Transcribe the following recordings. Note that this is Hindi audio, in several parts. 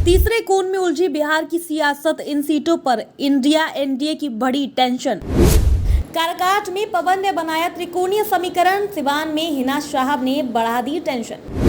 तीसरे कोण में उलझी बिहार की सियासत, इन सीटों पर इंडिया एनडीए की बड़ी टेंशन। काराकाट में पवन ने बनाया त्रिकोणीय समीकरण, सिवान में हिना साहब ने बढ़ा दी टेंशन।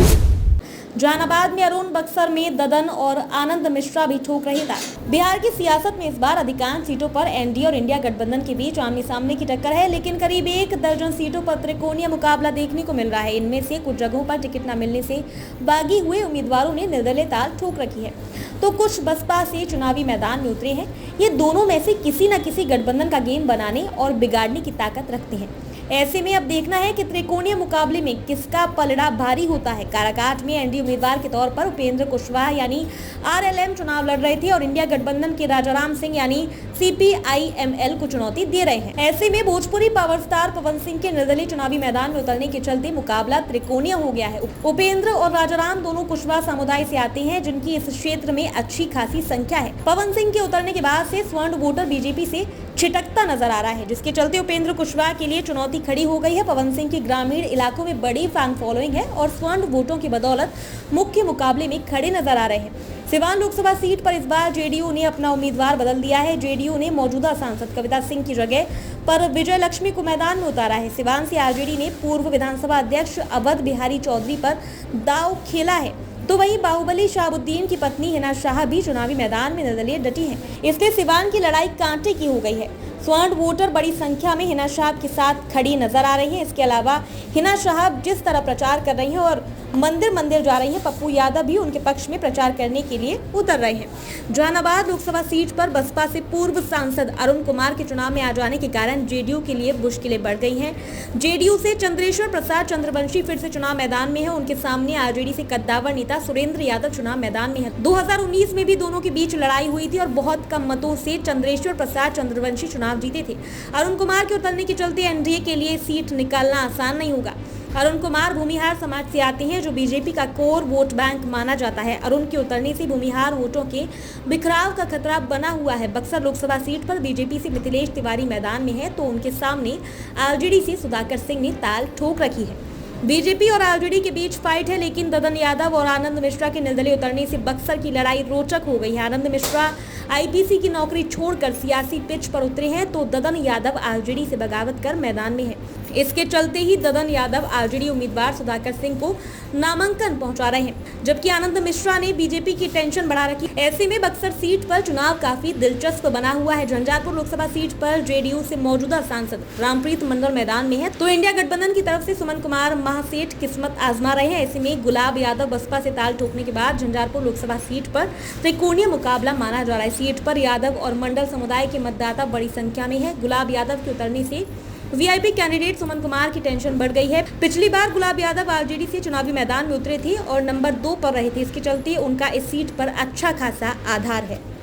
जहानाबाद में अरुण, बक्सर में ददन और आनंद मिश्रा भी ठोक रहे थे। बिहार की सियासत में इस बार अधिकांश सीटों पर एनडीए और इंडिया गठबंधन के बीच आमने सामने की टक्कर है, लेकिन करीब 1 दर्जन सीटों पर त्रिकोणीय मुकाबला देखने को मिल रहा है। इनमें से कुछ जगहों पर टिकट न मिलने से बागी हुए उम्मीदवारों ने निर्दलीय ताल ठोक रखी है, तो कुछ बसपा से चुनावी मैदान में उतरे हैं। ये दोनों में से किसी न किसी गठबंधन का गेम बनाने और बिगाड़ने की ताकत रखते हैं। ऐसे में अब देखना है कि त्रिकोणीय मुकाबले में किसका पलड़ा भारी होता है। काराकाट में एनडीए उम्मीदवार के तौर पर उपेंद्र कुशवाहा यानी आरएलएम चुनाव लड़ रहे थे और इंडिया गठबंधन के राजाराम सिंह यानी सीपीआईएमएल को चुनौती दे रहे हैं। ऐसे में भोजपुरी पावर स्टार पवन सिंह के निर्दलीय चुनावी मैदान में उतरने के चलते मुकाबला त्रिकोणीय हो गया है। उपेंद्र और राजाराम दोनों कुशवाहा समुदाय से आते हैं, जिनकी इस क्षेत्र में अच्छी खासी संख्या है। पवन सिंह के उतरने के बाद से स्वर्ण वोटर बीजेपी से छिटकता नजर आ रहा है, जिसके चलते उपेंद्र कुशवाहा के लिए चुनौती खड़ी हो गई है। पवन सिंह की ग्रामीण इलाकों में बड़ी फैन फॉलोइंग है और स्वर्ण वोटों की बदौलत मुख्य मुकाबले में खड़े नजर आ रहे हैं। सिवान लोकसभा सीट पर इस बार जेडीयू ने अपना उम्मीदवार बदल दिया है। जेडीयू ने मौजूदा सांसद कविता सिंह की जगह पर विजय लक्ष्मी को मैदान में उतारा है। सिवान से आरजेडी ने पूर्व विधानसभा अध्यक्ष अवध बिहारी चौधरी पर दांव खेला है, तो वहीं बाहुबली शहाबुद्दीन की पत्नी हिना शाह भी चुनावी मैदान में निर्दलीय डटी है। इसलिए सिवान की लड़ाई कांटे की हो गई है। स्वर्ण वोटर बड़ी संख्या में हिना शाह के साथ खड़ी नजर आ रही है। इसके अलावा हिना शाह जिस तरह प्रचार कर रही है और मंदिर मंदिर जा रही है, पप्पू यादव भी उनके पक्ष में प्रचार करने के लिए उतर रहे हैं। जहानाबाद लोकसभा सीट पर बसपा से पूर्व सांसद अरुण कुमार के चुनाव में आ जाने के कारण जेडीयू के लिए मुश्किलें बढ़ गई हैं। जेडीयू से चंद्रेश्वर प्रसाद चंद्रवंशी फिर से चुनाव मैदान में है। उनके सामने आरजेडी से कद्दावर नेता सुरेंद्र यादव चुनाव मैदान में है। 2019 में भी दोनों के बीच लड़ाई हुई थी और बहुत कम मतों से चंद्रेश्वर प्रसाद चंद्रवंशी चुनाव जीते थे। अरुण कुमार के उतरने के चलते एनडीए के लिए सीट निकालना आसान नहीं होगा। अरुण कुमार भूमिहार समाज से आते हैं, जो बीजेपी का कोर वोट बैंक माना जाता है। अरुण के उतरने से भूमिहार वोटों के बिखराव का खतरा बना हुआ है। बक्सर लोकसभा सीट पर बीजेपी से मिथिलेश तिवारी मैदान में है, तो उनके सामने आरजेडी से सुधाकर सिंह ने ताल ठोक रखी है। बीजेपी और आरजेडी के बीच फाइट है, लेकिन ददन यादव और आनंद मिश्रा के निर्दलीय उतरने से बक्सर की लड़ाई रोचक हो गई है। आनंद मिश्रा आईपीसी की नौकरी छोड़कर सियासी पिच पर उतरे हैं, तो ददन यादव आरजेडी से बगावत कर मैदान में है। इसके चलते ही ददन यादव आरजेडी उम्मीदवार सुधाकर सिंह को नामांकन पहुंचा रहे हैं, जबकि आनंद मिश्रा ने बीजेपी की टेंशन बढ़ा रखी। ऐसे में बक्सर सीट पर चुनाव काफी दिलचस्प बना हुआ है। झंझारपुर लोकसभा सीट पर जेडीयू से मौजूदा सांसद रामप्रीत मंडल मैदान में है, तो इंडिया गठबंधन की तरफ से सुमन कुमार महासेठ किस्मत आजमा रहे हैं। ऐसे में गुलाब यादव बसपा से ताल ठोकने के बाद झंझारपुर लोकसभा सीट पर त्रिकोणीय मुकाबला माना जा रहा है। सीट पर यादव और मंडल समुदाय के मतदाता बड़ी संख्या में है। गुलाब यादव के उतरने से वीआईपी कैंडिडेट सुमन कुमार की टेंशन बढ़ गई है। पिछली बार गुलाब यादव आरजेडी से चुनावी मैदान में उतरे थे और नंबर 2 पर रहे थे। इसके चलते उनका इस सीट पर अच्छा खासा आधार है।